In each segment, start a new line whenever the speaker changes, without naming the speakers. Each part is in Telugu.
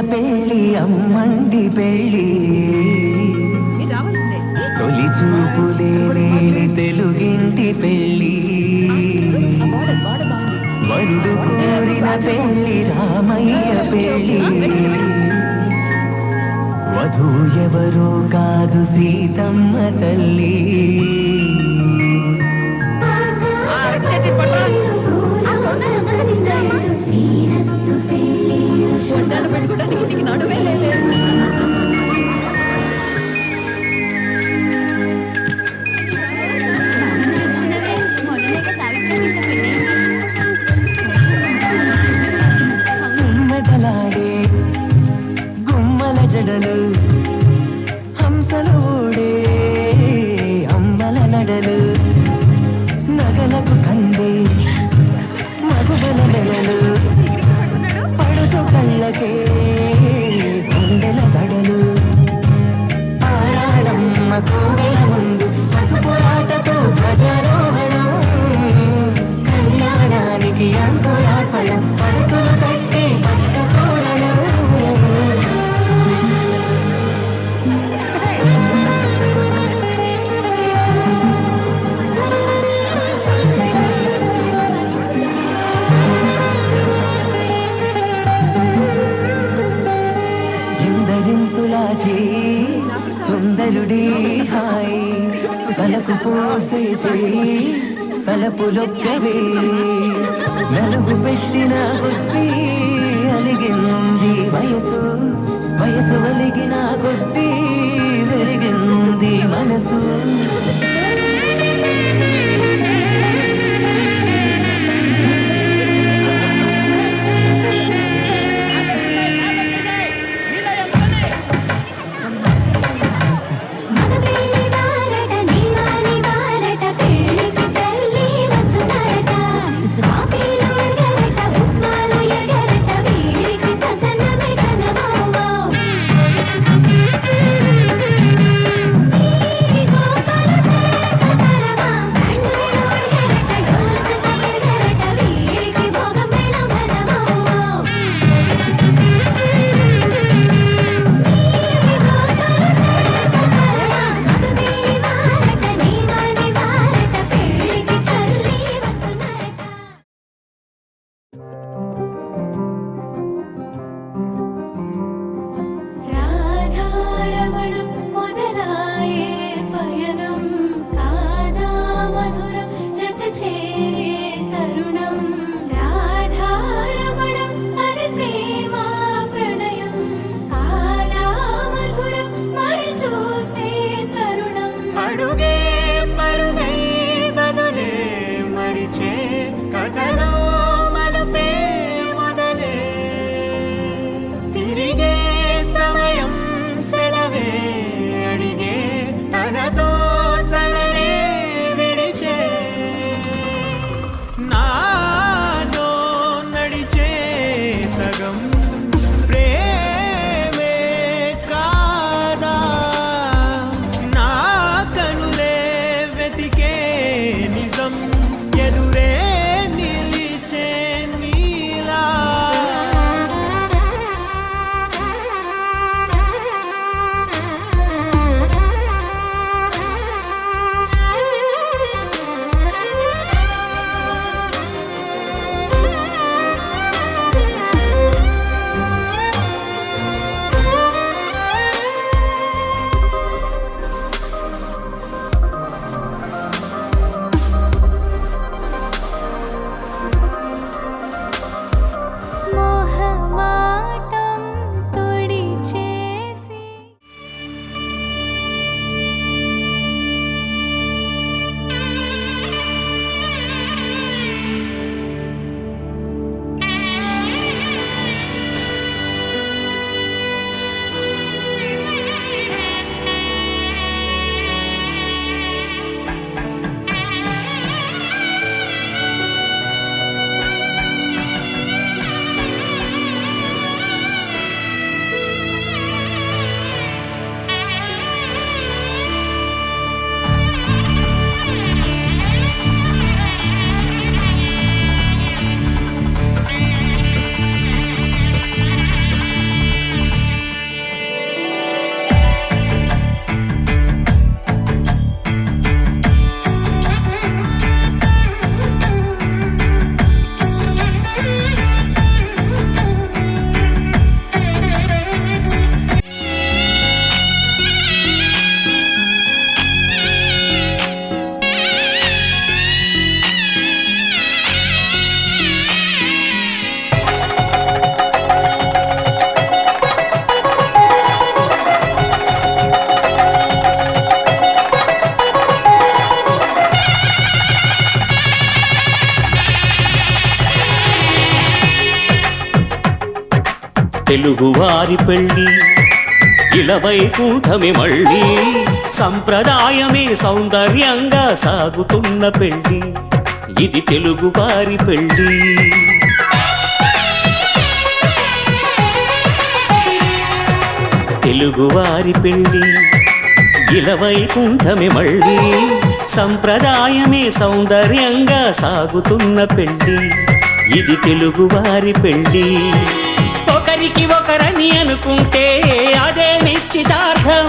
పెళ్ళి అమ్మండి పెళ్ళి తొలి చూపులే లేని తెలుగింటి పెళ్ళి వరుడు కోరిన పెళ్ళి రామయ్య పెళ్ళి వధువు ఎవరో కాదు సీతమ్మ తల్లి గుమ్మదలాడే గుమ్మల జడలు హంసలు ఊడే అమ్మల నడలు నగలకు కందే మగువల నెడలు పడుచు కళ్ళకే గుండెల దడలు ఆరాడమ్మ కోవెల ముందు పసుపురాటతో ధ్వజారోహణం కళ్యాణానికి అంకురార్పణం పడుతులు తట్టి పచ్చ తోరణం ఎందరింతులా చేయి సుందరుడి హాయ్ తలకు పోసే చేయి తలపులొక్కవే నలుగు పెట్టిన కొద్దీ అలిగింది వయసు వయసు అలిగిన కొద్దీ వెలిగింది మనసు
గోపాల తెలుగువారి పెళ్ళి ఇలవైకుంఠమే మళ్ళీ సంప్రదాయమే సౌందర్యంగా సాగుతున్న పెళ్ళి ఇది తెలుగువారి పెళ్ళి తెలుగువారి పెళ్ళి ఇలవైకుంఠమే మళ్ళీ సంప్రదాయమే సౌందర్యంగా సాగుతున్న పెళ్ళి ఇది తెలుగువారి పెళ్ళి ఒకరికి ఒకరని అనుకుంటే అదే నిశ్చితార్థం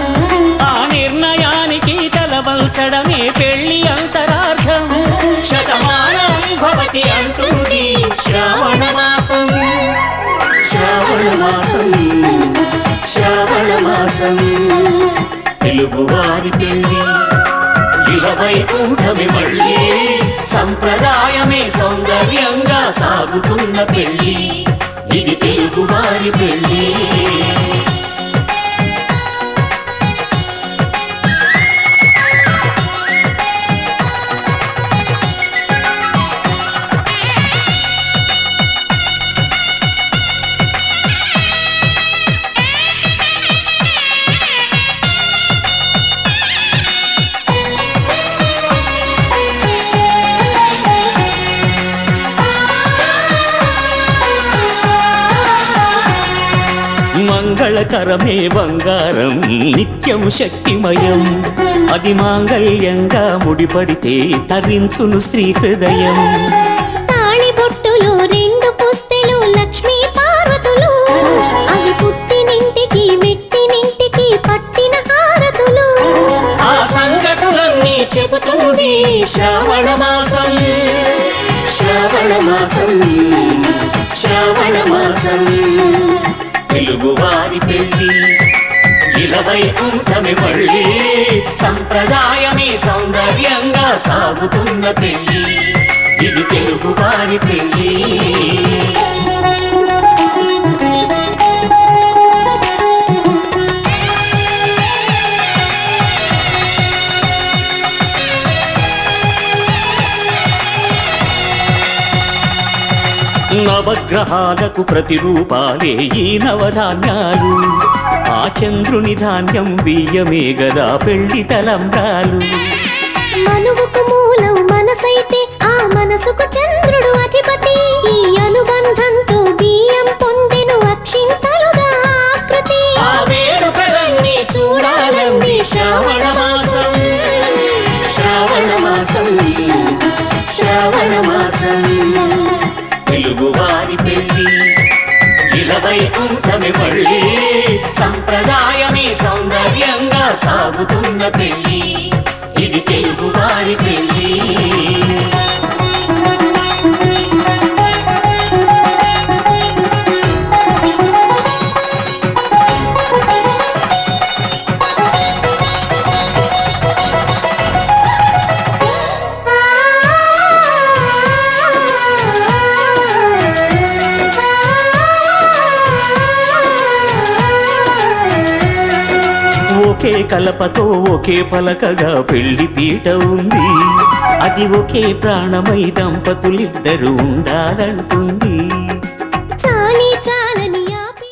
ఆ నిర్ణయానికి తలవల్చడమే పెళ్ళి అంతరార్థం శతమానం భవతి అంటుంది శ్రావణ మాసం శ్రావణ మాసం శ్రావణ మాసం తెలుగువారి పెళ్ళి ఇలవైకుంఠమే మళ్ళీ సంప్రదాయమే సౌందర్యంగా సాగుతున్న పెళ్ళి ఇది తెలుగువారి పెళ్ళి మంగళకరమే బంగారం నిత్యం శక్తిమయం అది మాంగళ్యంగా ముడిపడితే తరించును స్త్రీ హృదయం
తాళి బొట్టులు రెండు పుస్తెలు లక్ష్మీ పార్వతులు అవి పుట్టినింటికి మెట్టినింటికి పట్టిన హారతులు
ఆ సంఘటనలన్నీ చెబుతుంది శ్రావణ మాసం శ్రావణ మాసం శ్రావణ మాసం తెలుగువారి పెళ్ళి ఇలవైకుంఠమే మళ్ళీ సంప్రదాయమే సౌందర్యంగా సాగుతున్న పెళ్ళి ఇది తెలుగువారి పెళ్ళి నవగ్రహాలకు ప్రతిరూపాలే ఈ నవధాన్యాలు ఆ చంద్రుని ధాన్యం బియ్యమే గదా పెళ్లి తలంబ్రాలు
మనువుకు మూలం మనసైతే ఆ మనసుకు చంద్రుడు అధిపతి ఈ అనుబంధంతో బియ్యం పొందెను అక్షింతలుగా ఆకృతి
ఆ వేడుకలన్నీ చూడాలన్నీ శ్రావణ మాసం శ్రావణ మాసం శ్రావణ మాసం తెలుగువారి పెళ్ళి ఇలవైకుంఠమే మళ్ళీ సంప్రదాయమే సౌందర్యంగా సాగుతున్న పెళ్ళి ఇది తెలుగువారి పెళ్ళి ఒకే కలపతో ఒకే పలకగా పెళ్లి పీట ఉంది అది ఒకే ప్రాణమై దంపతులిద్దరూ ఉండాలంటుంది
చాలి చాలని ఆపి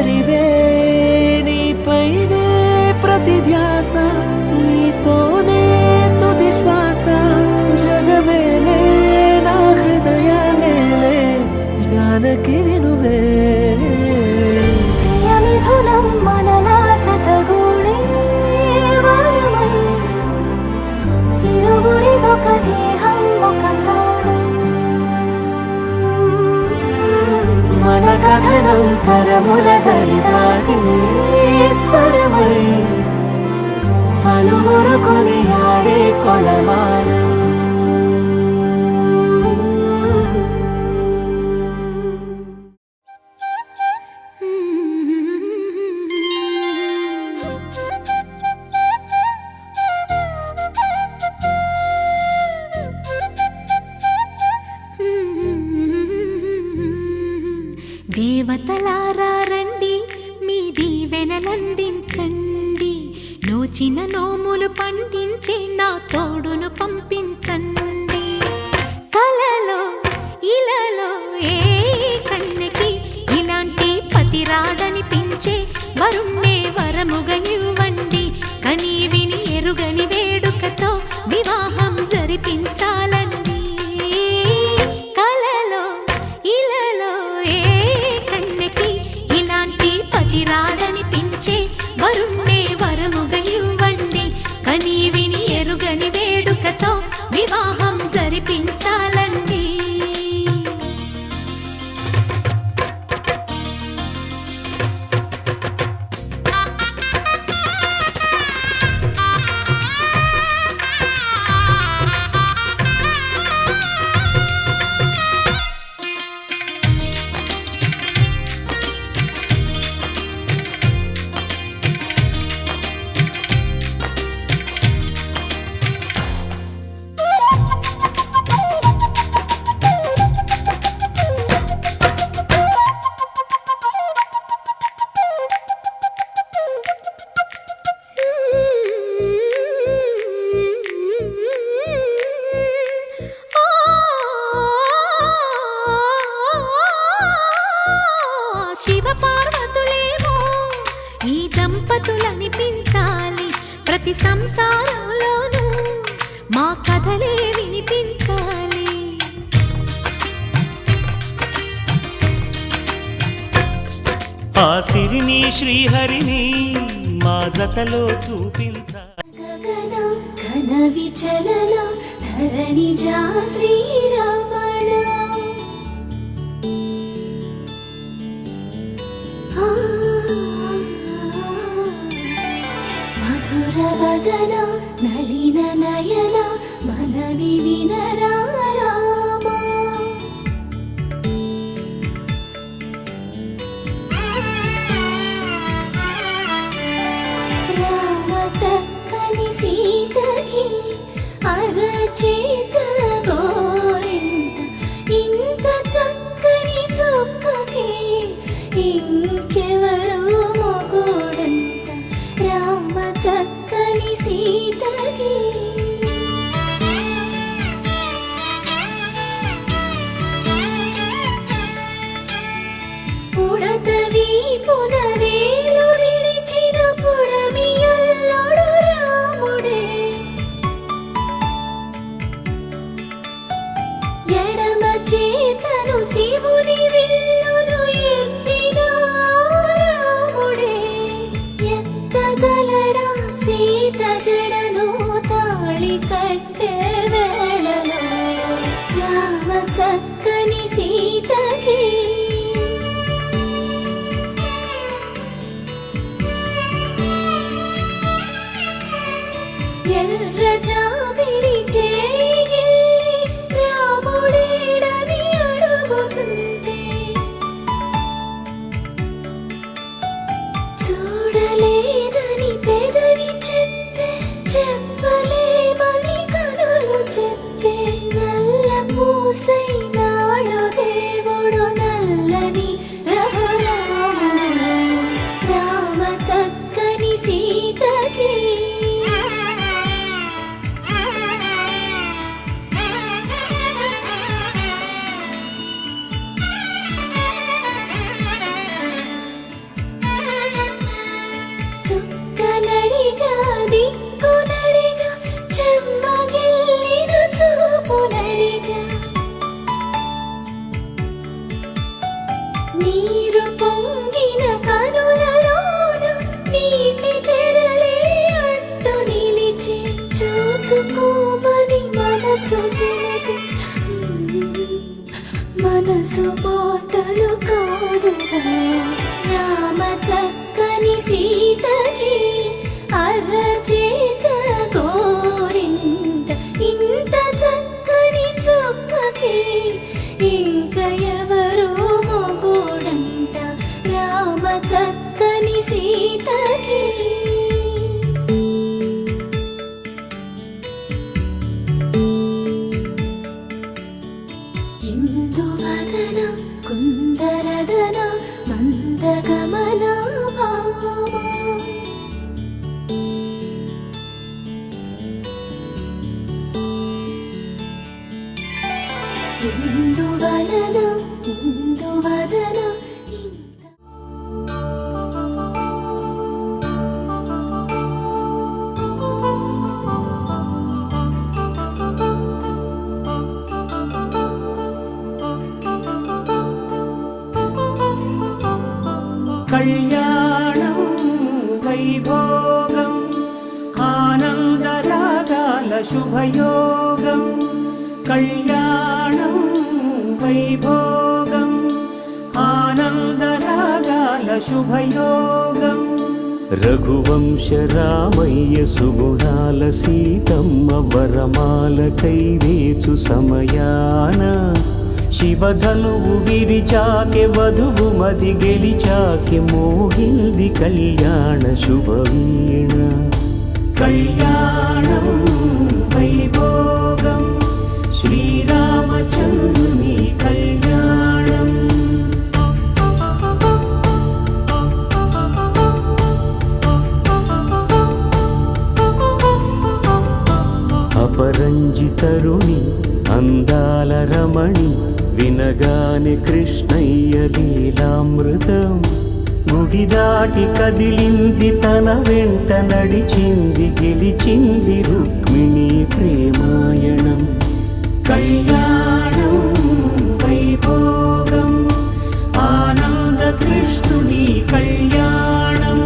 మరివే నీపైనే ప్రతి ధ్యాస నీతోనే తుది శ్వాస జగమేలే నా హృదయాన్నేలే జానకి వినువే
ప్రియమిథునం మనలా జతగూడే వరమై ఇరువురిదొక దేహం ఒక ప్రాణం
మన కథనం తరముల దరిదాటి స్వరమై పలువురు కొనియాడే కొలమానం
దేవతలారా రండి మీ దీవెనలందించండి నోచిన నోములు పండించే నా తోడును పంపించండి కలలో ఇలలో ఏ కన్నెకి ఇలాంటి పతి రాడనిపించే వరుణ్ణే వరముగా ఇవ్వండి కని విని ఎరుగని వేడుకతో వివాహం జరిపించాలండి కలలో ఇలలో ఏ కన్నెకి ఇలాంటి పతి రాడనిపించే వరుణ్ణే వరముగా ఇవ్వండి కని విని ఎరుగని వేడుకతో వివాహం జరిపించాలండి శివ పార్వతులేమో ఈ దంపతులనిపించాలి ప్రతి సంసారంలోనూ మా కథలే వినిపించాలి
ఆ సిరిని శ్రీహరిని మా జతలో చూపించాలి
గగన ఘన విచలన ధరణిజా శ్రీరమణ మధుర వదన నలిన నయన మనవి వినరా రామా రామ చక్కని సీతకి అరచేత గోరింట ఇంత చక్కని చుక్కకి ఇంకెవరు మొగుడంట రామ చక్కని సీతకి పుడతవి పునరేలు విడిచిన పుడమియల్లుడు రాముడే ఎడమ చేతను శివుని విల్లును ఎత్తిన రాముడే ఎత్తగలడా సీత జడను తాళి కట్టే వేళలో రామ చక్కని సీతకి ఎర్ర జాబిలి చేయి రాముడేడని అడుగుతుంటే చూడలేదని పెదవి చెప్పే చెప్పలేమని కనులు చెప్పే నల్ల పూసై నాడు దేవుడు నల్లని రఘురాముడు రామ చక్కని సీతకి మాటలు కాదుగా రామ చక్కని సీతకి అరచేత గోరింట ఇంత చక్కని చుక్కకి ఇంక ఎవరో మొగుడంట రామ చక్కని సీతకి ఇందువదన కుందరదన మందగమన భామా ఇందువదన ఇందువదన ఇంత
కళ్యాణం వైభోగం ఆనందరాగాల శుభయోగం కళ్యాణం వైభోగం ఆనందరాగాల శుభయోగం రఘువంశ రామయ్య సుగుణాల సీతమ్మ వరమాల కైవేచు సమయాన శివధనువు విరిచాకె వధువు మది గెలిచాకె మోగింది కళ్యాణ శుభవీణ కళ్యాణం వైభోగం శ్రీరామచంద్రుని కళ్యాణం అపరంజి తరుణి అందాల రమణి వినగానే కృష్ణయ్య లీలామృతం గుడి దాటి కదిలింది తన వెంట నడిచింది గెలిచింది రుక్మిణి ప్రేమాయణం కళ్యాణం వైభోగం ఆనంద కృష్ణుని కళ్యాణం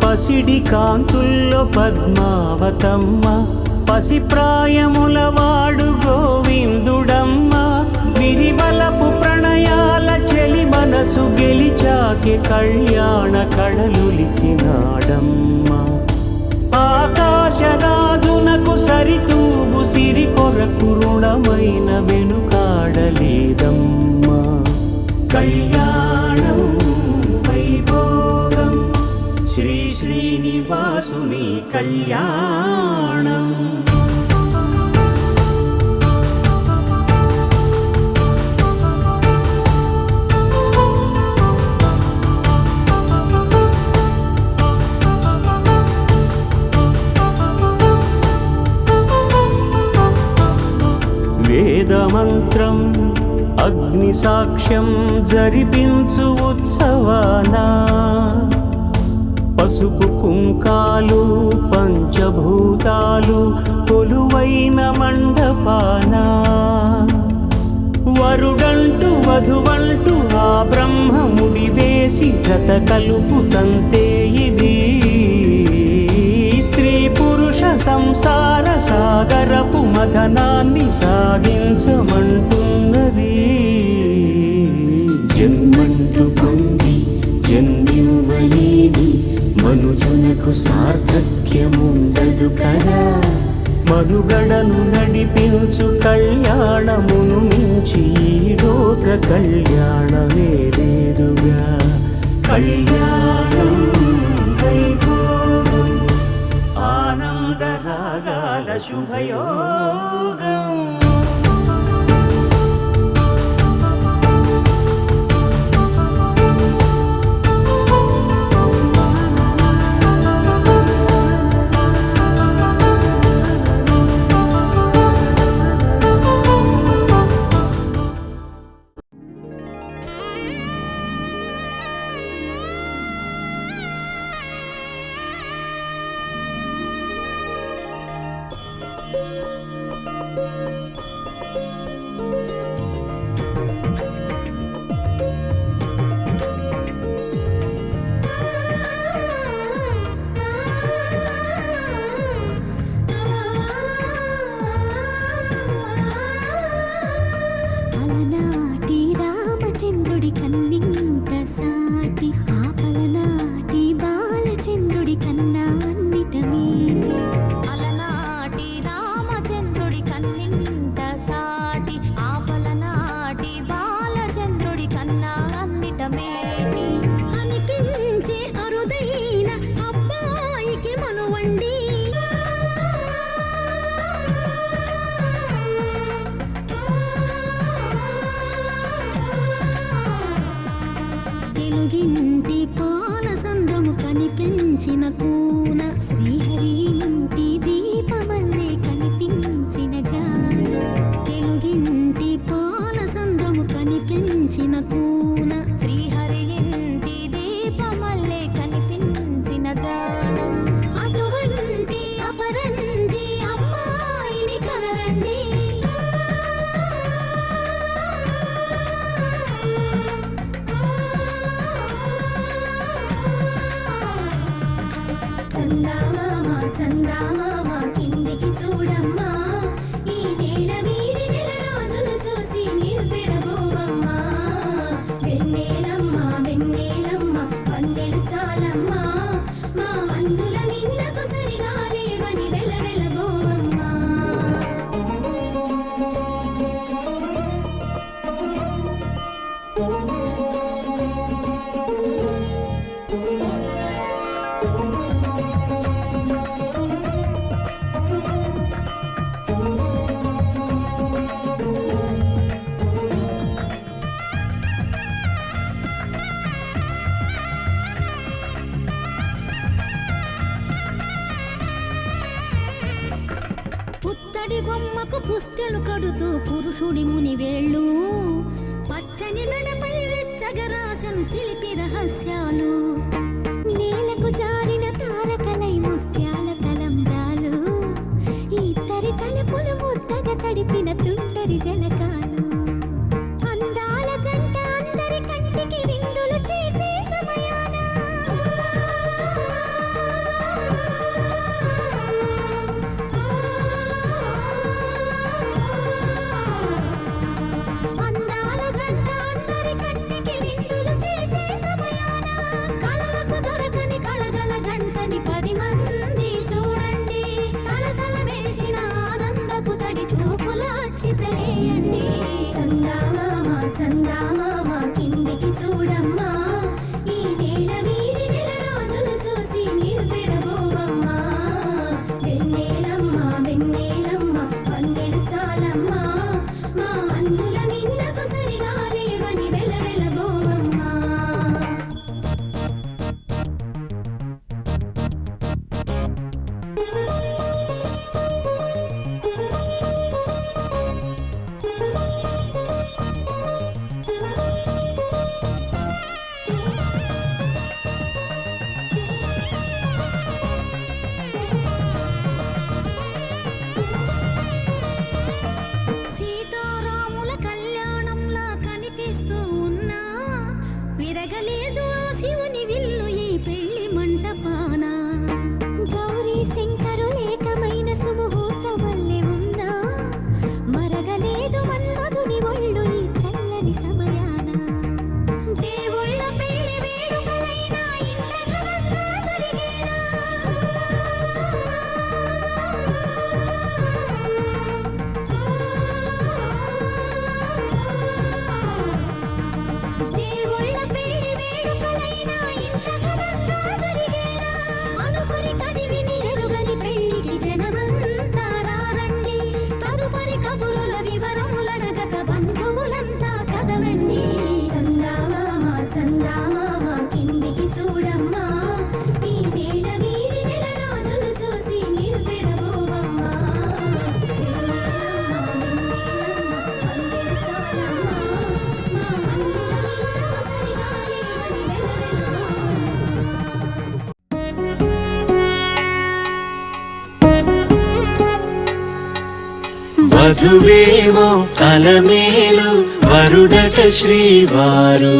పసిడి కాంతుల్లో పద్మావతమ్మ పసిప్రాయముల వాడు గోవిందుడమ్మ విరివలపు ప్రణయాల చెలి మనసు గెలిచాకి కళ్యాణ కళలులికినాడమ్మ ఆకాశరాజునకు సరితూగు సిరి కొరకు రుణమైన వెనుకాడలేదమ్మా కళ్యాణం వైభోగం శ్రీ శ్రీనివాసుని కళ్యాణం వేదమంత్రం అగ్ని సాక్ష్యం జరిపించు ఉత్సవానా పసుపు కుంకాలు పంచభూతాలు కొలువైన మండపాన వరుడంటూ వధువంటూ ఆ బ్రహ్మముడి వేసి జత కలుపుతంతే ఇది స్త్రీ పురుష సంసార సాగరపు మథనాన్ని సాగించమంటున్నది జన్మంటూ పొంది జన్మివ్వలేని మనుజునకు సార్థక్యముండదు కదా మనుగడను నడిపించు కళ్యాణమును మించి ఈ లోక కళ్యాణమే లేదుగా కళ్యాణం వైభోగం ఆనందరాగాల శుభయోగం
పుత్తడి బొమ్మకు పుస్తెలు కడుతూ పురుషుడి ముని వేళ్ళు పచ్చని మెడపై వెచ్చగరాసను చిలిపి రహస్యాలు నేలకు జారిన తారకలై ముత్యాల తలంబ్రాలు ఇద్దరి తలుపులు ముద్దగా తడిపిన తుంటరి జలకాలు అందాల జంట అందరి కంటికి విందులు చేసే సమయాన అందాల జంట అందరి కంటికి విందులు చేసే సమయాన కళ్ళకు దొరకని కలగల జంటని 10 మంది చూడండి తలతల మెరిసిన ఆనందపు తడి చూపుల అక్షితలేయండి చందామామ చందామామ కిందికి చూడమ్మా ఈ నేల వీధి నెల రోజులు చూసి నివ్వెరబోవమ్మా వెన్నెలమ్మ వెన్నెలమ్మ వన్నెలు చాలమ్మా మా అన్నుల మిన్నకు సరిగా లేవని వెలవెలబోవమ్మా సీతారాముల కళ్యాణంలా కనిపిస్తూ ఉన్నా విరగలేదు ఆ శివుని విల్లు ఈ పెళ్లి మంటపాన గౌరీ శంకరులు ఏకమైన సుముహూర్త వల్లే ఉన్నా మరగలేదు మన్మధుని ఒళ్ళు ఈ చల్లని సమయాన దేవుళ్ళ పెళ్లి వేడుకలైనా ఇంద్రఘనంగా జరిగేనా దేవుళ్ళ పెళ్లి వేడుకలైనా ఇంత ఘనంగా జరిగేనా అనుకుని కదివిని ఎరుగని పెళ్లికి జనమంతా రారండి తదుపరి కబురుల వివరములడగక బంధువులంతా కదలండి చందామామ చందామామ కిందికి చూడమ్మా ఈ నేల వీధి నెల రోజులు చూసి నివ్వెరబోవమ్మా వెన్నెలమ్మ వెన్నెలమ్మ వన్నెలు చాలమ్మా మా అన్నుల మిన్నకు సరిగా లేవని వెలవెలబోవమ్మా
వధువేమో అలమేలు వరుడట శ్రీవారు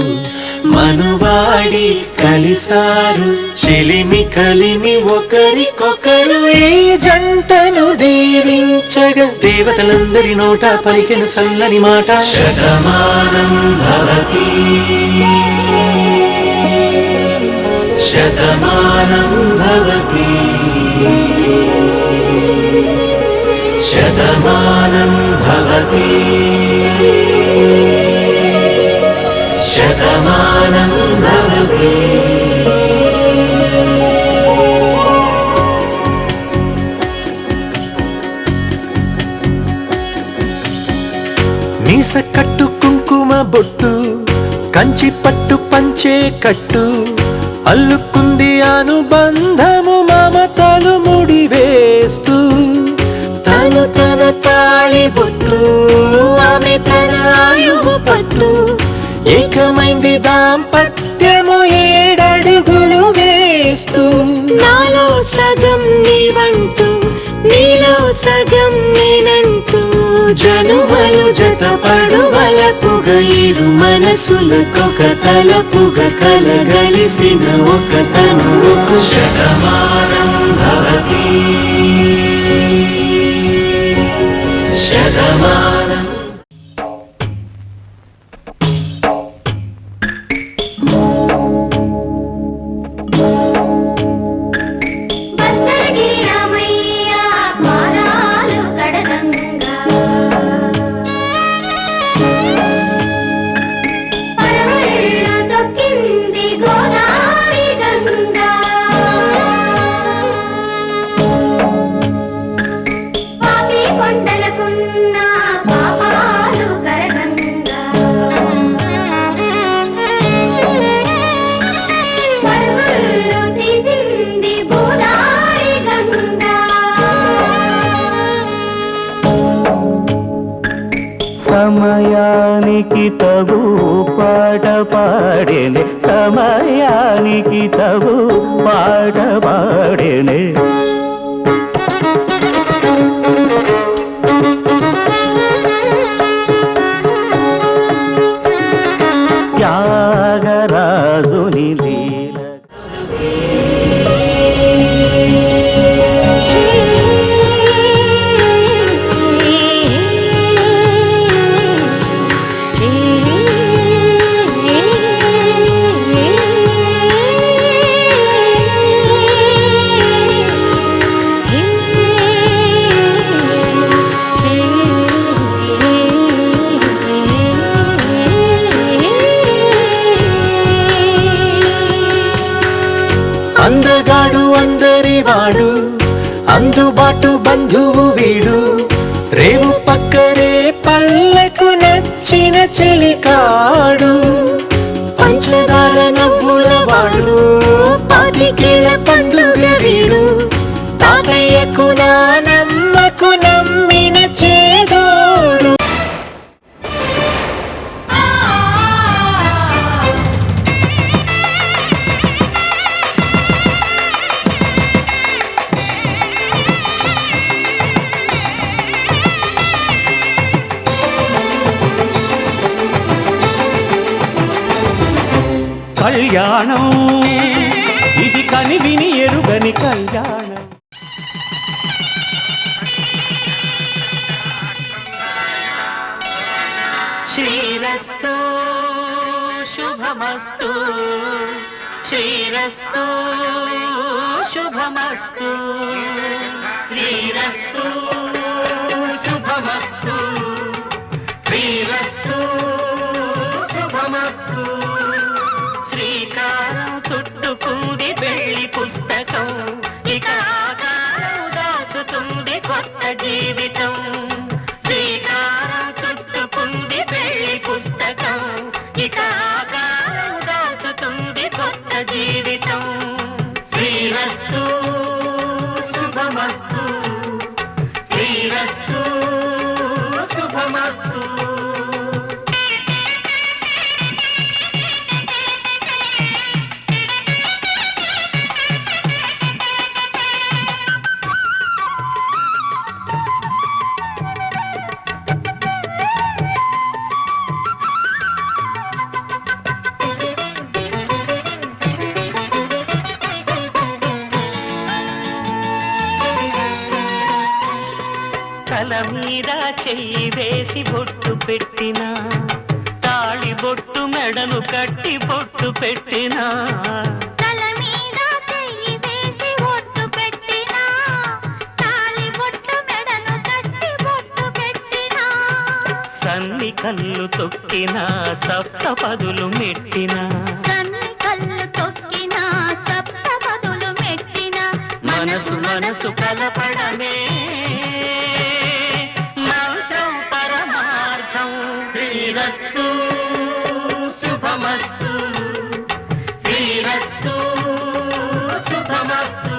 మనువాడి కలిసారు చెలిమి కలిమి ఒకరికొకరు ఈ జంటను దీవించగా దేవతలందరి నోట పలికెను చల్లని మాట శతమానం భవతి శతమానం భవతి శతమానం భవతి శతమానం భవతి మీస కట్టు కుంకుమ బొట్టు కంచి పట్టు పంచే కట్టు అల్లుకుంది అనుబంధము మమతలు ముడివేస్తూ తను తన తాళి బొట్టు ఆమె తన ఆయువు పట్టు ఏకమైంది దాంపత్యము 7 అడుగులు వేస్తూ నాలో సగం నీవంటూ నీలో సగం నేనంటూ జనుమలు జతపడువలపుగ ఇరు మనసులకొక తలపుగ కలగలిసిన ఒక తనువుకు శతమానం భవతి శతమానం
భద్రగిరి రామయ్య పాదాలు కడగంగా పడవళ్ళ తొక్కింది గోదావరి గంగా పాపి కొండలకున్న పాపాలు కరగంగా పరుగులు తీసింది గోదావరి గంగా
సమయానికి తగు పాట పాడేనే సమయానికి తగు పాట పాడేనే త్యాగరాజుని లీల
అందగాడు అందరివాడు అందుబాటు బంధువు వీడు రేవు పక్కరే పల్లెకు నచ్చిన చెలికాడు పంచదార నవ్వుల వాడు పాతికేళ్ళ పండుగ వీడు తాతయ్యకు నానమ్మకు నమ్మిన చేదోడు
కళ్యాణం ఇది కనివిని ఎరుగని కళ్యాణం శ్రీరస్తు శుభమస్తు శ్రీరస్తు శుభమస్తు శ్రీరస్తు శుభమస్తు శ్రీరస్తు శుభమస్తు శ్రీకారం చుట్టుకుంది పెళ్లి పుస్తకం ఇక ఆకారం దాచుతుంది కొత్త జీవితం శ్రీకారం చుట్టుకుంది పెళ్లి పుస్తకం ఇక ఆకారం దాచుతుంది కొత్త జీవితం శ్రీరస్తు శుభమస్తు శ్రీరస్తు శుభమస్తు తల మీద చెయ్యి వేసి బొట్టు పెట్టినా తాళి బొట్టు మెడను కట్టి బొట్టు పెట్టినా
తల మీద చెయ్యి వేసి ఒట్టు పెట్టినా తాళి బొట్టు మెడను కట్టి బొట్టు పెట్టినా
సన్ని కళ్ళు తొక్కినా సప్త పదులు మెట్టినా
సన్ని కళ్ళు తొక్కినా సప్త పదులు మెట్టినా
మనసు మనసు కలపడమే మంత్రం పరమార్థం శ్రీరస్తు శుభమస్తు శ్రీరస్తు శుభమస్తు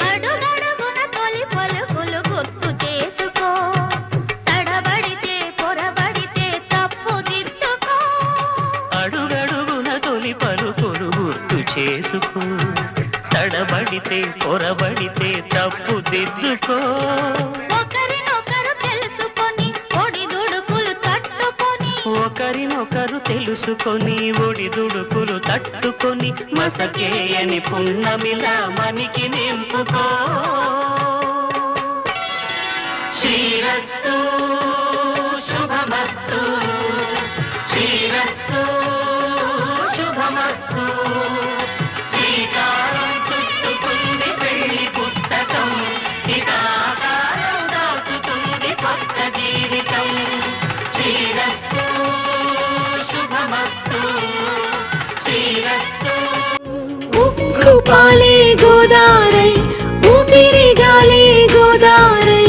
అడుగడుగున తొలి పలుకులు గుర్తు చేసుకో తడబడితే పొరబడితే తప్పు దిద్దుకో
అడుగడుగున తొలి పలుకులు గుర్తు చేసుకో తడబడితే పొరబడితే తప్పు దిద్దుకో
ఒకరినొకరు తెలుసుకొని ఒడిదుడుకులు తట్టుకొని
ఒకరినొకరు తెలుసుకొని ఒడిదుడుకులు తట్టుకొని మసకేయని పున్నమిలా మనికి నింపుకో శ్రీరస్తు శుభమస్తు శ్రీరస్తు శుభమస్తు శ్రీకారం చుట్టుకుంది పెళ్లి పుస్తకం ఇక ఆకారం దాచుతుంది కొత్త జీవితం శ్రీరస్తు శుభమస్తు శ్రీరస్తు
ఉక్కు పాలే గోదారై ఊపిరి గాలే గోదారై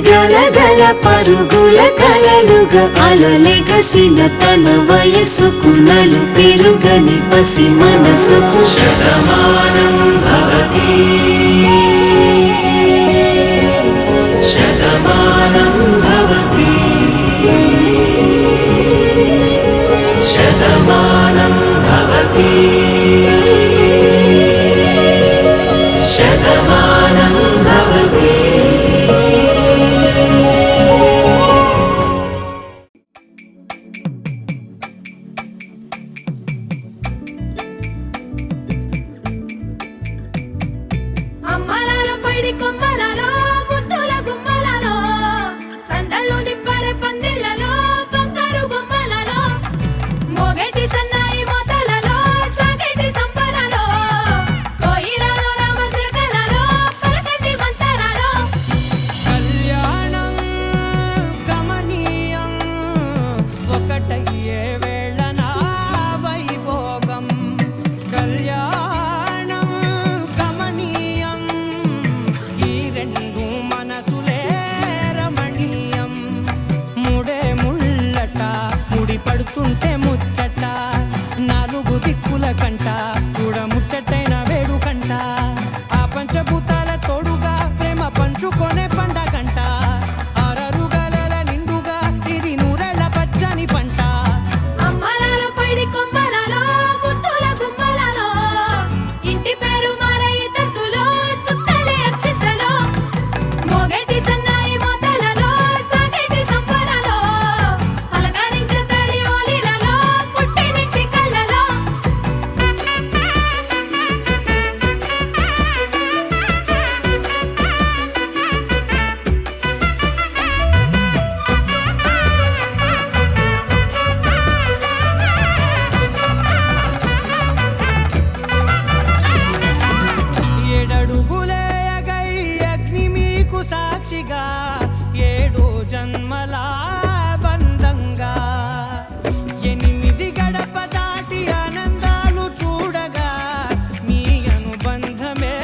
గల పరుగుల కలలుగా అలలెగసిన తన వయసుకు నలు పెరుగని పసి మనసుకు
శతమానం భవతి శతమానం భవతి శతమానం భవతి శతమానం భవతి.
అమ్మలాల పైడి కొమ్మలలో ముద్దుల గుమ్మలలో సందళ్ళు నిప్పరె పందిళ్లలో బంగారు బొమ్మలలో మోగేటి సన్నాయి మోతలలో సాగేటి సంబరాలో కోయిలలో రామశిల్కలలో పలకటి మంతరాలో
కళ్యాణం గమనీయం ఒకటయ్యే వేళన వైభోగం కళ్యాణం గమనీయం ఈ రెండు మనసులే రమణీయం ముడే ముళ్ళట ముడి పడుతుంటే ముచ్చట నాలుగు దిక్కుల కంట చూడ ముచ్చటైన వేడుకంట ఆ పంచభూతాల తోడుగా ప్రేమ పంచుకొనే పండగంట ఆరరుగలల నిండుగా ఇది నూరెళ్ళ పచ్చని పంట
అమ్మలాల పైడి కొమ్మలలో ముద్దుల గుమ్మలలో ఇంటి పేరు మారయి తత్తులో చుట్టలే అక్షింతలో మోగేటి సన్నాయి మోతలలో సాగేటి సంబరాలో అలకరించే తడి ఓలిలలో పుట్టినింటి కళ్ళలో
ఏడడుగులే ఎగై అగ్ని మీకు సాక్షిగా ఏడు జన్మల బంధంగా ఎనిమిది గడప దాటి ఆనందాలు చూడగా మీ అనుబంధమే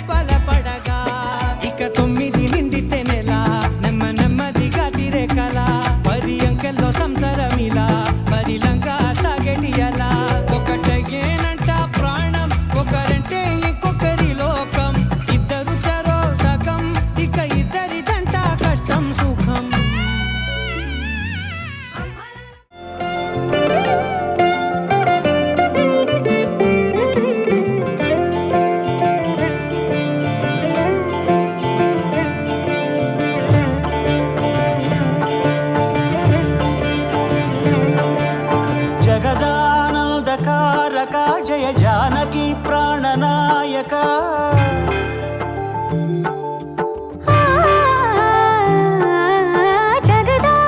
బలపడగా ఇక 9 నిండితే నెల నెమ్మదిగా తిరే కల 10 అంకెల్లో సంసారమిలా పరిలంగా సాగేటి అలా ఒకటేనంట ప్రాణం ఒకరంటే ఇంకొకరి లోకం ఇద్దరు చరో సగం ఇక ఇద్దరిదంట కష్టం సుఖం
జగదానందకారక జయ జానకి ప్రాణనాయక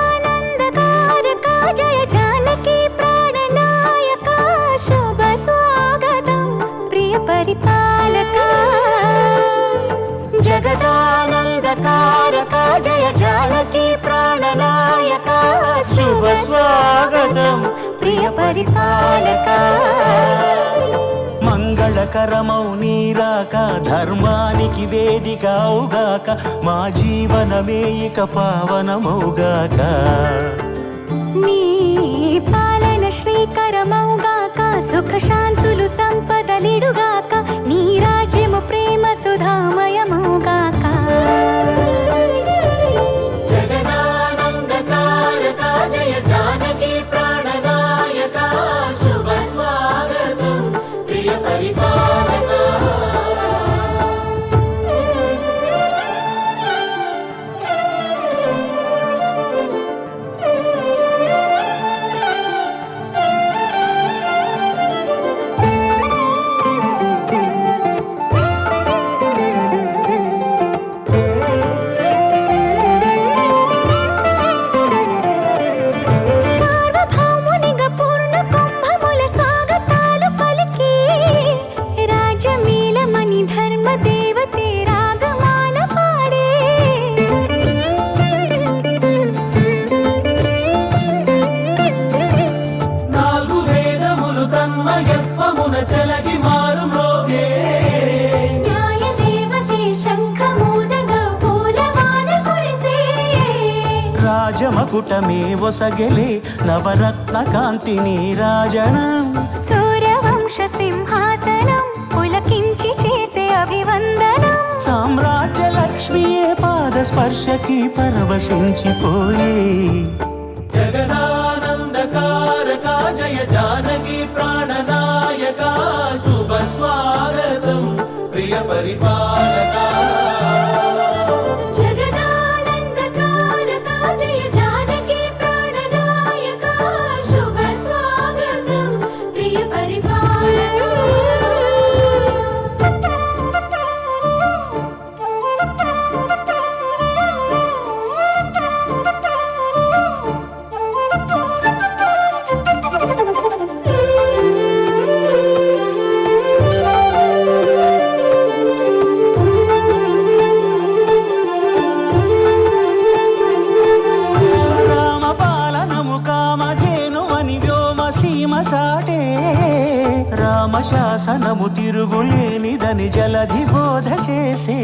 జగదానందకారక జయ జానకి ప్రాణనాయక శుభ స్వాగతం ప్రియ పరిపాలక జగదానందకారక జయ జానకి ప్రాణనాయక శుభ స్వాగతం ప్రియ పరిపాలక
మంగళకరమౌ నీరాక ధర్మానికి వేదిక అవుగాక మా జీవనమే ఇక పావనమౌగాక
నీ పాలన శ్రీకరమౌగాక సుఖ శాంతులు సంపదలిడుగాక నీ రాజ్యము ప్రేమ సుధామయమౌగాక జగదానందకారక జయ జానకి ప్రాణనాయక శుభ స్వాగతం ప్రియ పరిపాలక
మకుటమే ఒసగెలే నవరత్న కాంతి నీరాజనం
సూర్యవంశ సింహాసనం పులకించి చేసే అభివందనం
సామ్రాజ్య లక్ష్మియే పాద స్పర్శకి పరవశించిపోయే జగదానందకారక జయ జానకి ప్రాణనాయక శుభ స్వాగతం ప్రియ పరిపాలక
జగదానందకారక జయ జానకి ప్రాణనాయక శుభ స్వాగతం ప్రియ
రామపాలనము కామధేనువని వ్యోమ సీమ చాటే రామశాసనము తిరుగులేనిదని జలధి బోధ చేసే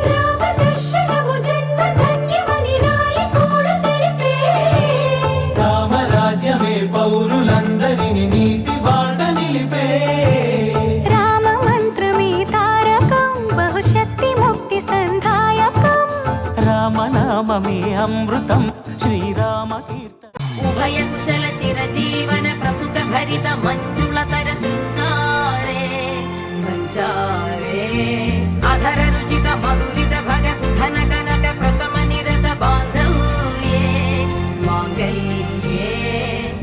రామదర్శనము జన్మ ధన్యమని రాయకూడ తెలిపే
రామరాజ్యమే పౌరులందరిని నీతి బాట నిలిపే
రామ మంత్రమే తారకం బహుశక్తి ముక్తి సంధాయకం
రామనామమే అమృతం శ్రీరామ కీర్తన
ఉభయ కుశల చిరజీవన ప్రసుక భరిత మంజుళతర శృంగారే సంచారే అధర రుచిత మధురిత భగ సుధన కనక ప్రశమ నిరత బాంధవ్యే మాంగళ్యే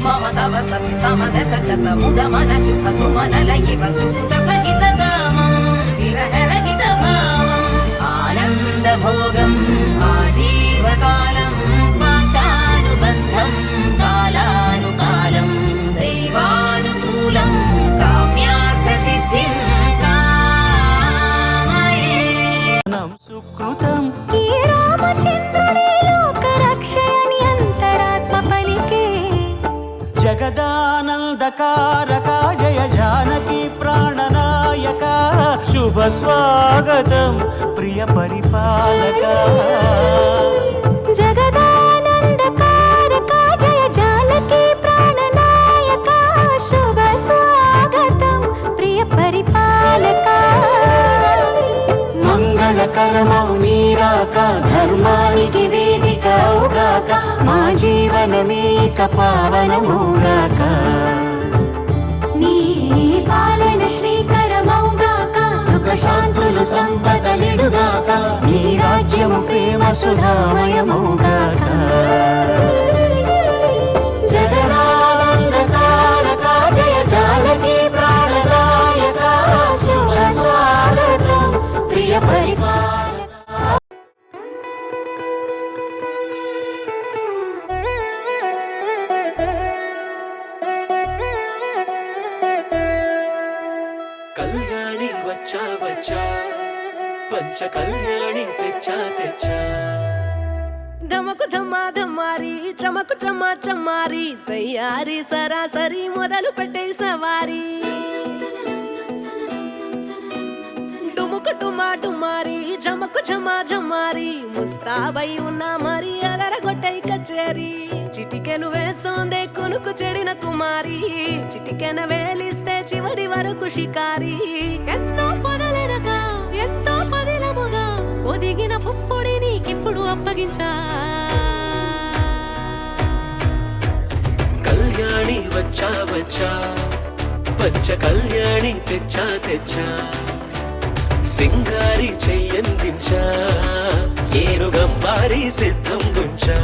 మమ తవ సతి సమదశ శత ముదమన శుభ సుమనల ఇవ సుసుత సహిత కామం విరహ రహిత భావం ఆనంద భోగం ఆజీవకాలం పాశానుబంధం కాలానుకాలం దైవానుకూలం కామ్యార్థ సిద్ధిం కామయే
సుకృతం
ఈ రామచంద్రుడే లోక రక్షయని అంతరాత్మ పలికే
జగదానందకారక జయ జానకి ప్రాణనాయక శుభ స్వాగతం ప్రియ పరిపాలక
జగదానందకారక జయ జానకి ప్రాణనాయక శుభ స్వాగతం ప్రియ పరిపాలక
మంగళకరమౌ నీరాక ధర్మానికి వేదిక అవుగాక మా జీవనమే ఇక పావనమౌగాక
నీ పాలన శ్రీకరమౌగాక సుఖ శాంతులు సంపదలిడుగాక
నీ రాజ్యము ప్రేమ సుధామయమౌగాక జగదానందకారక జయ జానకి ప్రాణనాయక శుభ స్వాగతం ప్రియ పరిపాలక కళ్యాణి వచ్చా వచ్చా పంచ కళ్యాణి తెచ్చా తెచ్చా
ధమకు ధమ్మా ధమ్మారి చమకు చమ్మా చమ్మారి సయ్యారి సరాసరి మొదలు పెట్టే సవారి డుముకు టుమా డుమారి జమకు ఝమా ఝమారి ముస్తాబై ఉన్నా మరి అలరగొట్టై కచేరి చిటికెను వేస్తోందే కొనుకు చెడిన కుమారి చిటికెన వేలిస్తే చివరి వరకు షికారి ఎన్నో పొదలెనగా ఎంతో పదిలముగా ఒదిగిన పుప్పొడి నీకిప్పుడు అప్పగించా
కళ్యాణి వచ్చా వచ్చా పంచ కళ్యాణి తెచ్చా తెచ్చా సింగారి చెయ్యందించా ఏనుగంబారి సిద్ధం గుంచా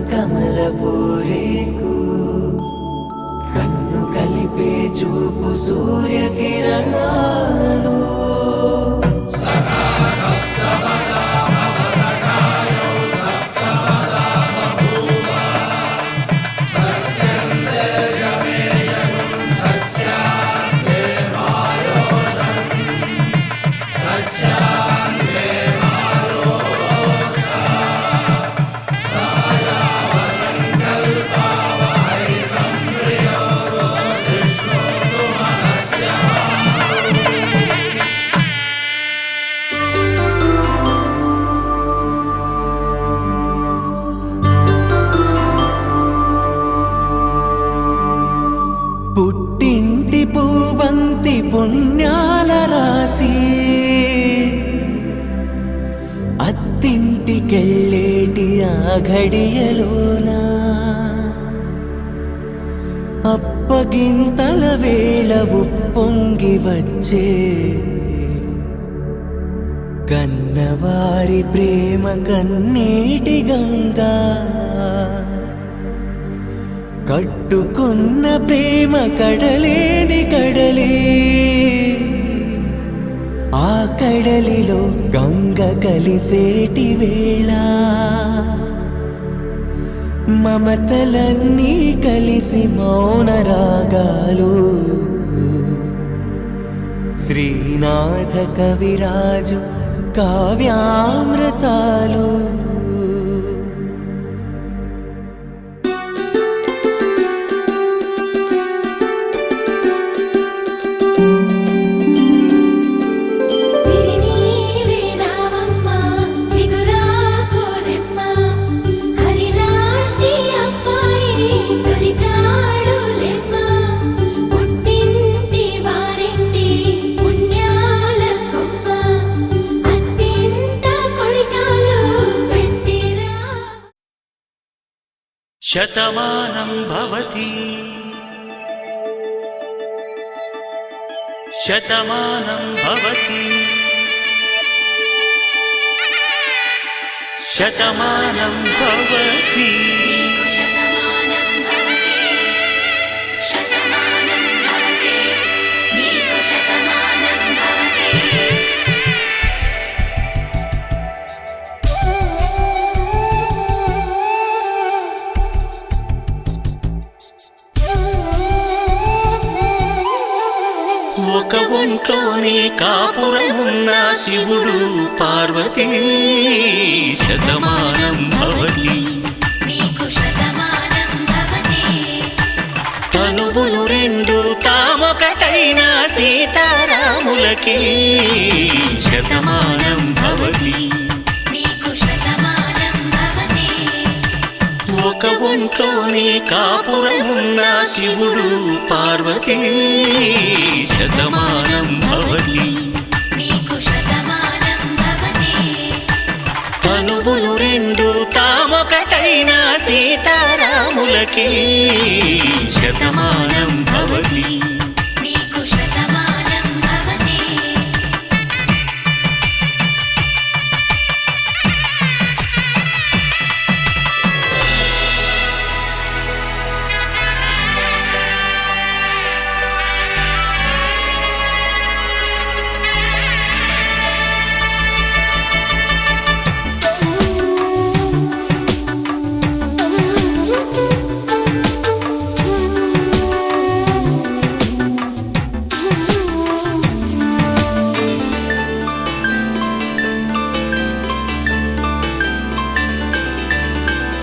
కమలపూరేకు కన్ను కలిపే చూపు సూర్యకిరణాలు పుట్టింటి పూబంతి పుణ్యాల రాసి అత్తింటికెళ్ళేటి ఆ ఘడియలోనా అప్పగింతల వేళ ఉప్పొంగి వచ్చే కన్నవారి ప్రేమ కన్నీటి గంగా కట్టుకున్న ప్రేమ కడలేని కడలి ఆ కడలిలో గంగ కలిసేటి వేళ మమతలన్నీ కలిసి మౌన రాగాలు శ్రీనాథ కవిరాజు కావ్యామృతాలు శతమానం భవతి శతమానం భవతి శతమానం భవతి ఒక ఒంట్లోనే కాపురమున్న శివుడు పార్వతీ శతమానం భవతి తనువులు రెండు తామొకటైన సీతారాములకి శతమానం భవతి ఒక ఒంట్లోనే కాపురమున్న శివుడు పార్వతీ శతమానం భవతి తనువులు రెండు తామొకటైన సీతారాములకి శతమానం భవతి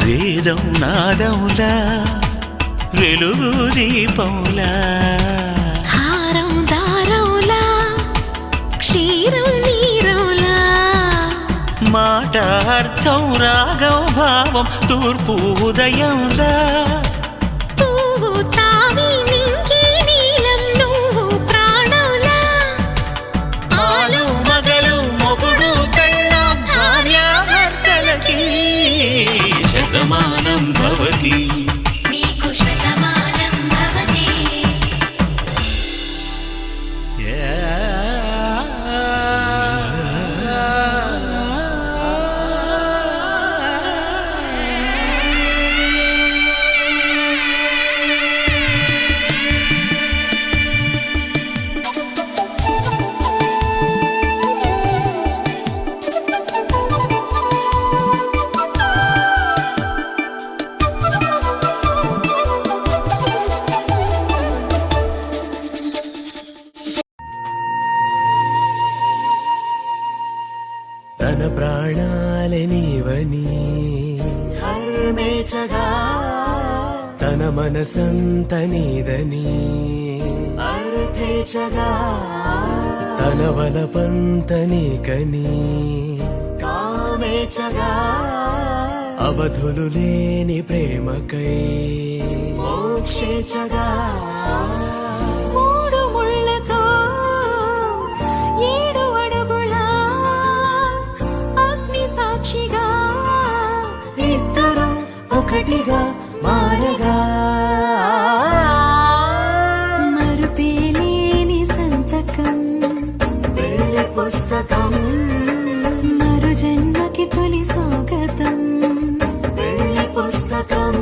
వేదం నాదములా వెలుగు దీపములా
హారం దారవులా క్షీరం నీరవులా
మాట అర్థం రాగం భావం తూర్పు ఉదయంలా
పువ్వు తావి నింగి నీలం నువ్వు ప్రాణంలా
ఆలు మగలు మొగుడు పెళ్ళాం భార్యాభర్తలకి శతమానం భవతి ప్రాణాలే నీవని
ధర్మేచగా
తన మనసంత నీదని
అర్థేచగా
తన వలపంత నీకని
కామేచగా
అవధులు లేని ప్రేమకై
మోక్షేచగా
మూడు ముళ్ళతో 7 అడుగుల అగ్ని సాక్షిగా
ఇద్దరు ఒకటిగా మారగా
మరుపేలేని సంతకం
పెళ్లి పుస్తకం
మరు జన్మకి తొలి స్వాగతం
పెళ్లి పుస్తకం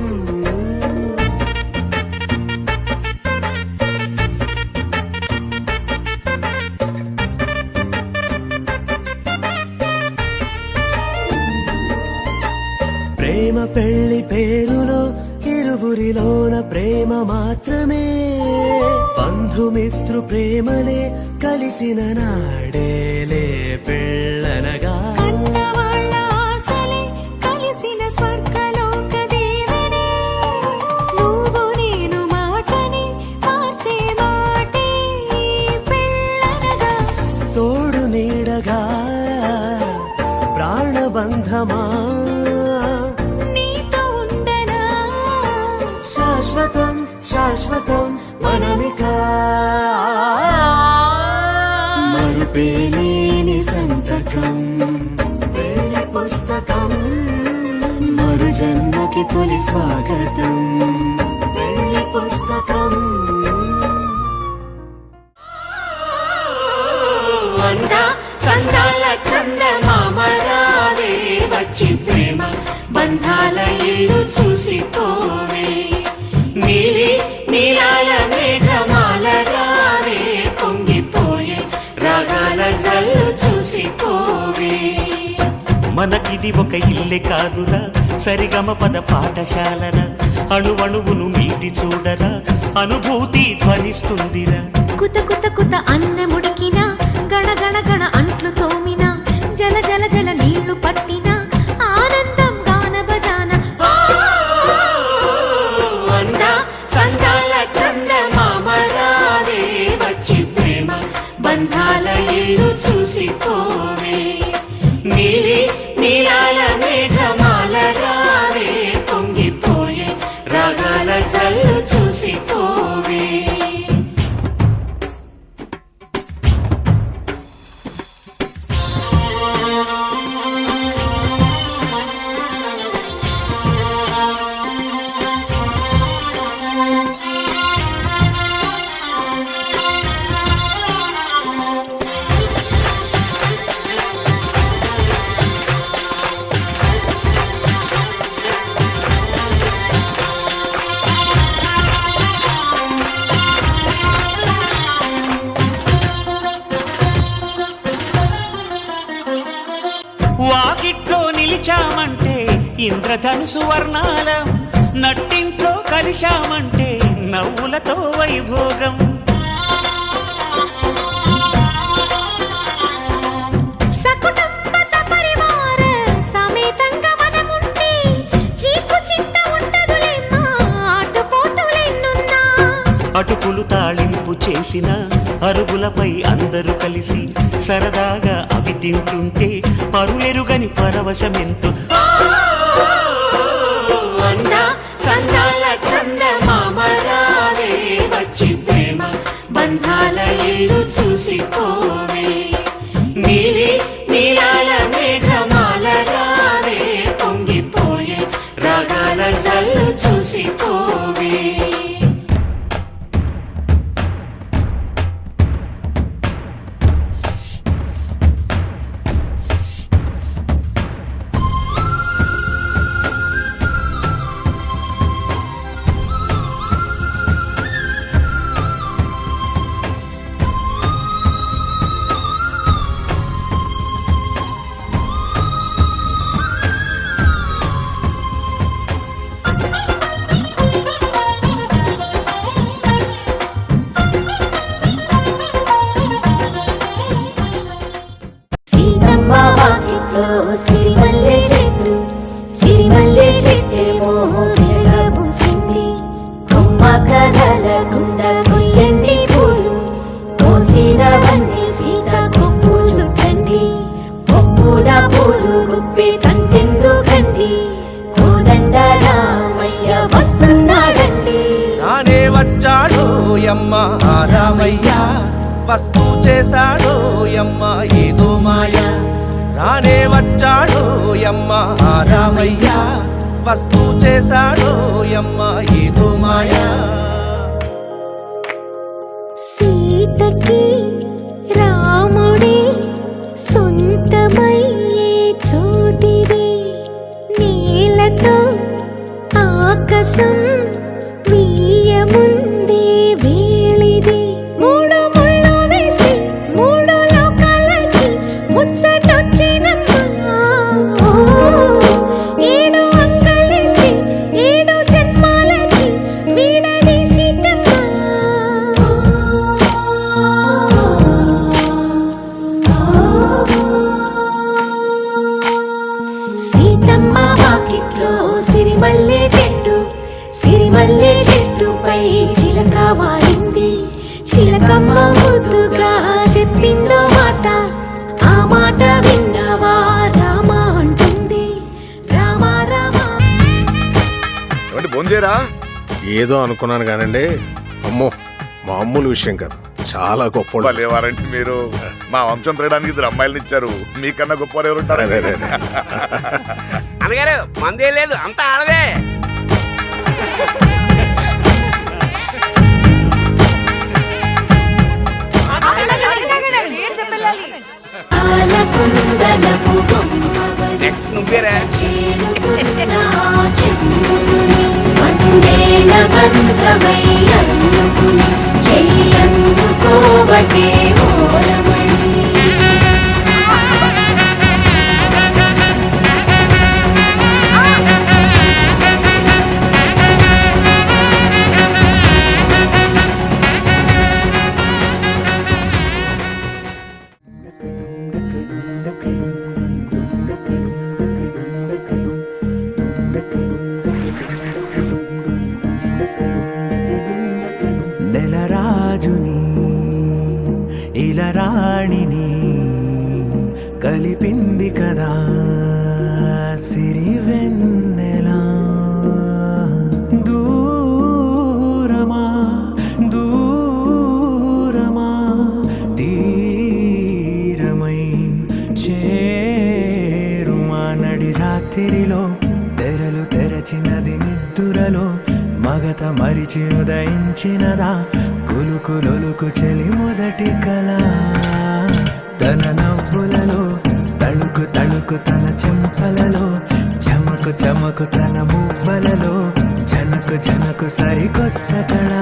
ప్రేమ పెళ్లి పేరులో ఇరువురిలోన ప్రేమ మాత్రమే బంధుమిత్రు ప్రేమలే కలిసిన నాడేలే పెళ్ళనగా
కన్నవాళ్ళ ఆశలే కలిసిన స్వర్గలోక దేవనే నువ్వు నేను మాటని మార్చే మాటే పెళ్ళనగా
తోడు నీడగా ప్రాణబంధమా
నీతో ఉండనా
శాశ్వతం శాశ్వతం మనమిక మరుపేలేని సంతకం
పెళ్లి పుస్తకం
మరు జన్మకి తొలి స్వాగతం
పెళ్లి పుస్తకం అందా చందాల చందమామరావే వచ్చి ప్రేమ బంధాల ఇల్లు చూసిపోవే నీలి నీలాల మేఘమాల రావే పొంగిపోయే రాగాల జల్లు చూసిపోవే
మనకిది ఒక ఇల్లే కాదురా సరిగమ పద పాఠశాలరా అణువణువును మీటి చూడరా అనుభూతి ధ్వనిస్తుందిరా
కుత కుత కుత అన్నముడికిన గణ గణ గణ అంట్లు తోమిన జల జల జల నీళ్లు పట్టిన ఆనందం గాన భజాన
అందా చందాల చందమామరావే వచ్చి ప్రేమ బంధాల ఇల్లు చూసిపోవే నీలి నీలాల మేఘమాల రావే పొంగిపోయే రాగాల జల్లు చూసిపోవే
వాకిట్లో నిలిచామంటే ఇంద్రధనుసు వర్ణాలం నట్టింట్లో కలిశామంటే నవ్వులతో వైభోగం
సకుటుంబ సపరివార సమేతంగా మనముంటే చీకు చింత ఉండదులేమ్మా ఆటుపోటులెన్నున్నా
అటుకులు తాళింపు చేసిన అరుగులపై అందరూ కలిసి సరదాగా అవి తింటుంటే పరులెరుగని పరవశమెంతో
అందా చందాల చందమామరావే వచ్చి ప్రేమ బంధాల ఇల్లు చూసిపోవే నీలి నీలాల మేఘమాల రావే పొంగిపోయే రాగాల జల్లు చూసిపోవే సిరిమల్లె చెట్టు సిరిమల్లె చెట్టేమో పూసింది కొమ్మ కదలకుండా కొయ్యండి పూలు కోసినవన్నీ సీత కొప్పు చుట్టండి కొప్పున పూలు గుప్పే కంటెందుకండి కోదండ రామయ్య వస్తున్నాడండి.
రానే వచ్చాడు యమ్మ రామయ్య వస్తూ చేశాడు యమ్మ ఏదో మాయ. రానే వచ్చాడు యమ్మ రామయ్య వస్తూ చేశాడు యమ్మ ఏదో మాయ.
సీతకి రాముడే సొంతమయ్యే చోటిది నీలతో ఆకాశం వీయముందే వేళిది మూడు ముళ్ళు వేస్తే మూడు లోకాలకి ముచ్చటొచ్చినమ్మా ఏడు అంకలేస్తే ఏడు జన్మాలకి వీడదీసితమ్మా. సీతమ్మ వాకిట్లో సిరిమల్లె చెట్టు సిరిమల్లె చెట్టుపై చిలక వారింది చిలకమ్మ ముద్దుగా చెప్పిందో మాట ఆ మాట విన్నవా రామ అంటుంది రామ రామ.
ఏమంటే భోంచేరా?
ఏదో అనుకున్నాను కానండి, అమ్మో మామూలు విషయం కాదు, చాలా గొప్ప.
లేవారంటే మీరు మా వంశం పెరగడానికి ఇద్దరు అమ్మాయిలను ఇచ్చారు, మీకన్నా గొప్పవారు ఎవరు ఉంటారు?
అన్నగారు మందే లేదు, అంతా ఆడదే.
పాలకుందనపు బొమ్మవని
నువ్వేరా?
చేరుకున్న చంద్రుని వందేళ్ల బంధమై అందుకుని చెయ్యందుకోవటే ఓరమణి.
నెలరాజుని ఇలరాణిని కలిపింది కదా సిరివెన్నెలా. దూరమా దూరమా తీరమై చేరుమా నడి రాత్రిలో తెరలు తెరచినది నిద్దురలో మగత మరిచి ఉదయించినదా కులుకులొలుకు చెలి మొదటి కళ. తన నవ్వులలో తళుకు తళుకు తన చెంపలలో చమకు చమకు తన మువ్వలలో జనకు జనకు సరికొత్త కళ.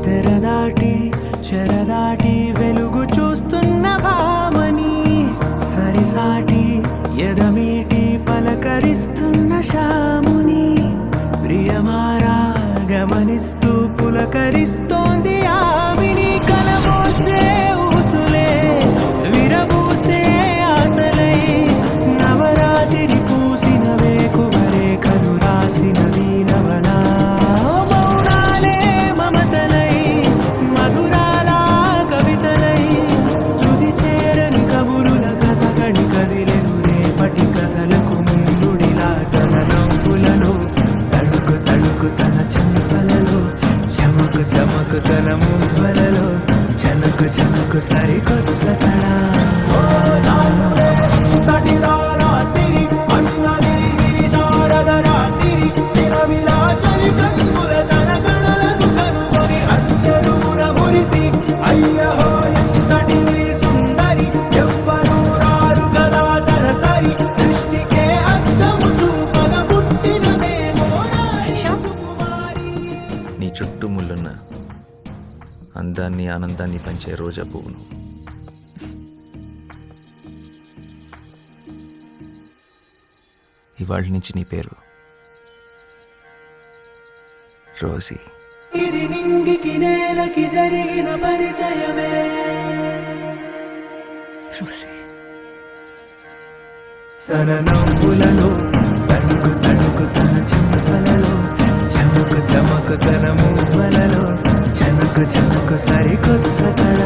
తెరదాటి చెరదాటి వెలుగు చూస్తున్న భామని సరిసాటి ఎదమీటి పలకరిస్తున్న శాముని ప్రియమారా గమనిస్తూ పులకరిస్తోంది ఆవిని. కలబోసే ఊసులే విరబూసే ఆశలై నవరాత్రి పూసిన వేకువరే కను రాసిన దీనవనా. మౌనాలే మమతలై మధురాల కవితలై తుది చేరని కబురుల కథ కడి కదిలెను రేపటి కథలకు ముందుడిలా. తన నవ్వులలో తడుకు తడుకు తన చెంపలలో చమకు చమకు తన మువ్వలలో జనకు జనకు సరికొత్త కళ.
అందాన్ని ఆనందాన్ని పంచే రోజా పువ్వును. ఇవాళ నుంచి నీ పేరు రోజీ.
ఇది నింగికి నేలకి జరిగిన పరిచయమే. తన నవ్వులలో తణుకు తణుకు తన చెంపలలో చమకు చమకు తన మువ్వలలో చనుకు చనుకు సరికొత్త కళ.